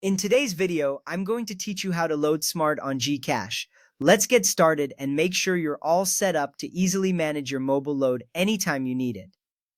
In today's video, I'm going to teach you how to load Smart on GCash. Let's get started and make sure you're all set up to easily manage your mobile load anytime you need it.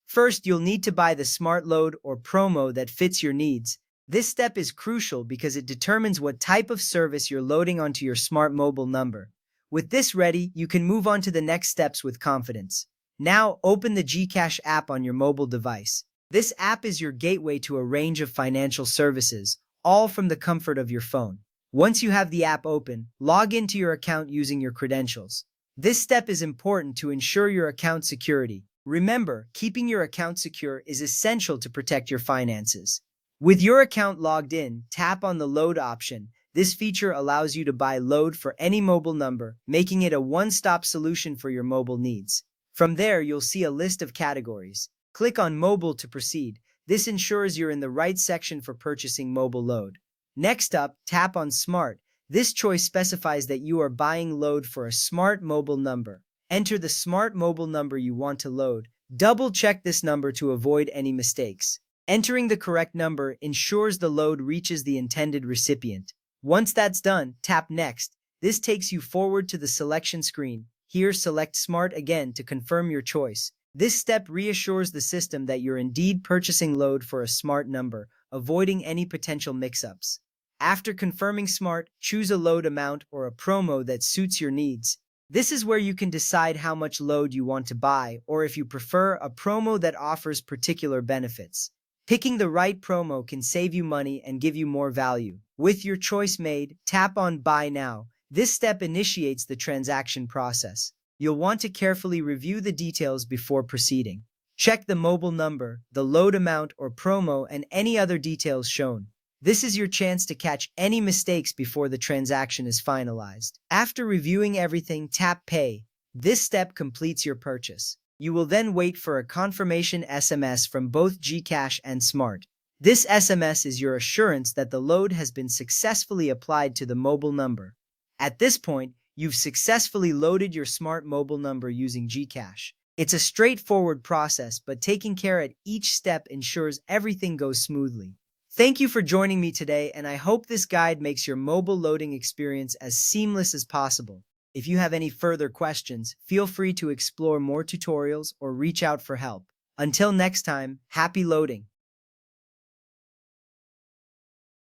First, you'll need to buy the Smart Load or promo that fits your needs. This step is crucial because it determines what type of service you're loading onto your smart mobile number. With this ready, you can move on to the next steps with confidence. Now, open the GCash app on your mobile device. This app is your gateway to a range of financial services, all from the comfort of your phone. Once you have the app open, log into your account using your credentials. This step is important to ensure your account security. Remember, keeping your account secure is essential to protect your finances. With your account logged in, tap on the Load option. This feature allows you to buy load for any mobile number, making it a one-stop solution for your mobile needs. From there, you'll see a list of categories. Click on Mobile to proceed. This ensures you're in the right section for purchasing mobile load. Next up, tap on Smart. This choice specifies that you are buying load for a smart mobile number. Enter the smart mobile number you want to load. Double-check this number to avoid any mistakes. Entering the correct number ensures the load reaches the intended recipient. Once that's done, tap Next. This takes you forward to the selection screen. Here, select Smart again to confirm your choice. This step reassures the system that you're indeed purchasing load for a smart number, avoiding any potential mix-ups. After confirming Smart, choose a load amount or a promo that suits your needs. This is where you can decide how much load you want to buy, or if you prefer a promo that offers particular benefits. Picking the right promo can save you money and give you more value. With your choice made, tap on Buy Now. This step initiates the transaction process. You'll want to carefully review the details before proceeding. Check the mobile number, the load amount or promo, and any other details shown. This is your chance to catch any mistakes before the transaction is finalized. After reviewing everything, tap Pay. This step completes your purchase. You will then wait for a confirmation SMS from both GCash and Smart. This SMS is your assurance that the load has been successfully applied to the mobile number. At this point, you've successfully loaded your smart mobile number using GCash. It's a straightforward process, but taking care at each step ensures everything goes smoothly. Thank you for joining me today, and I hope this guide makes your mobile loading experience as seamless as possible. If you have any further questions, feel free to explore more tutorials or reach out for help. Until next time, happy loading!